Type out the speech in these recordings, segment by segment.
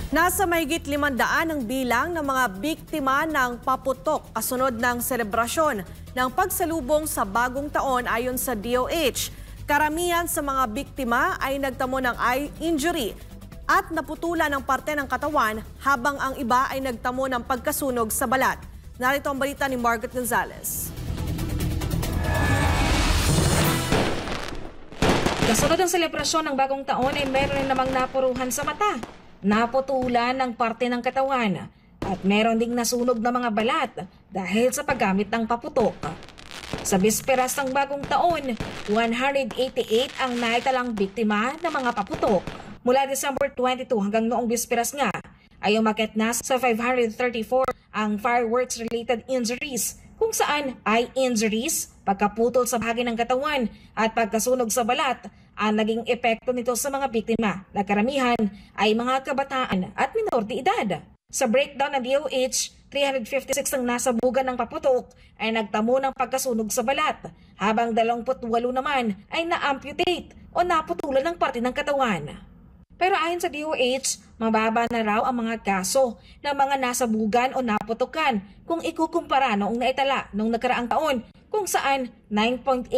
Nasa mahigit 500 ang bilang ng mga biktima ng paputok kasunod ng selebrasyon ng pagsalubong sa bagong taon ayon sa DOH. Karamihan sa mga biktima ay nagtamo ng eye injury at naputulan ng parte ng katawan habang ang iba ay nagtamo ng pagkasunog sa balat. Narito ang balita ni Margaret Gonzalez. Kasunod ng selebrasyon ng bagong taon ay meron rin namang napuruhan sa mata, naputulan ng parte ng katawan at meron ding nasunog na mga balat dahil sa paggamit ng paputok. Sa bisperas ng bagong taon, 188 ang naitalang biktima ng mga paputok. Mula December 22 hanggang noong bisperas nga ay umakyat na sa 534 ang fireworks-related injuries, kung saan eye injuries, pagkaputol sa bahagi ng katawan at pagkasunog sa balat ang naging epekto nito sa mga biktima na karamihan ay mga kabataan at minor de edad. Sa breakdown ng DOH, 356 ang nasabugan ng paputok ay nagtamo ng pagkasunog sa balat, habang 28 naman ay na-amputate o naputulan ng parte ng katawan. Pero ayon sa DOH, mababa na raw ang mga kaso ng mga nasabugan o naputukan kung ikukumpara noong naitala noong nakaraang taon, kung saan 9.8%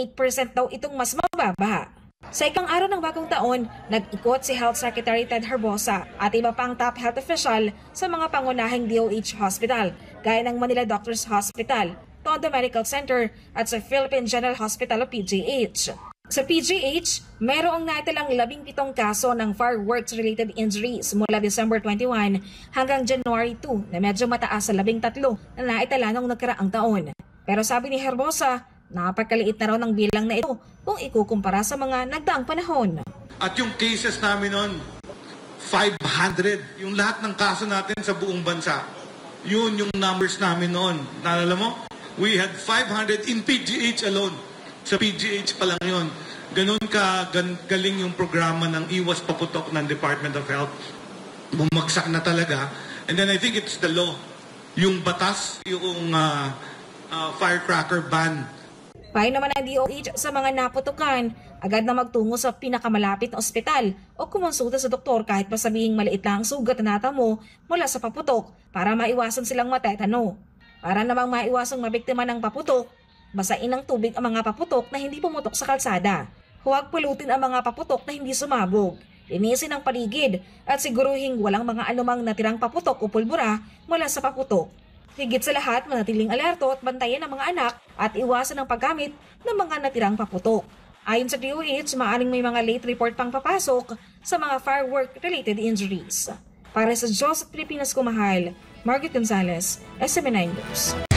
daw itong mas mababa. Sa ikang araw ng bagong taon, nag-ikot si Health Secretary Ted Herbosa at iba pang top health official sa mga pangunahing DOH hospital, gaya ng Manila Doctors Hospital, Tondo Medical Center at sa Philippine General Hospital o PGH. Sa PGH, mayroong naitalang 17 kaso ng fireworks-related injuries mula December 21 hanggang January 2 na medyo mataas sa 13 na naitala noong nakaraang taon. Pero sabi ni Herbosa, napakaliit na raw ng bilang na ito kung ikukumpara sa mga nagdaang panahon. At yung cases namin noon, 500. Yung lahat ng kaso natin sa buong bansa. Yun yung numbers namin noon. Naalala mo? We had 500 in PGH alone. Sa PGH pa lang yun. Ganun ka galing yung programa ng iwas paputok ng Department of Health. Bumagsak na talaga. And then I think it's the law. Yung batas, yung firecracker ban. Payo naman ang DOH sa mga naputukan, agad na magtungo sa pinakamalapit na ospital o kumonsulta sa doktor kahit pa sabihing maliit lang ang sugat na natamo mula sa paputok para maiwasan silang matetano. Para namang maiwasang mabiktima ng paputok, basain ng tubig ang mga paputok na hindi pumutok sa kalsada. Huwag pulutin ang mga paputok na hindi sumabog. Linisin ang paligid at siguruhing walang mga anumang natirang paputok o pulbura mula sa paputok. Higit sa lahat, manatiling alerto at bantayan ang mga anak at iwasan ang paggamit ng mga natirang paputok. Ayon sa DOH, maaaring may mga late report pang papasok sa mga firework-related injuries. Para sa Diyos at Pilipinas Kumahal, Margaret Gonzalez, SMN9 News.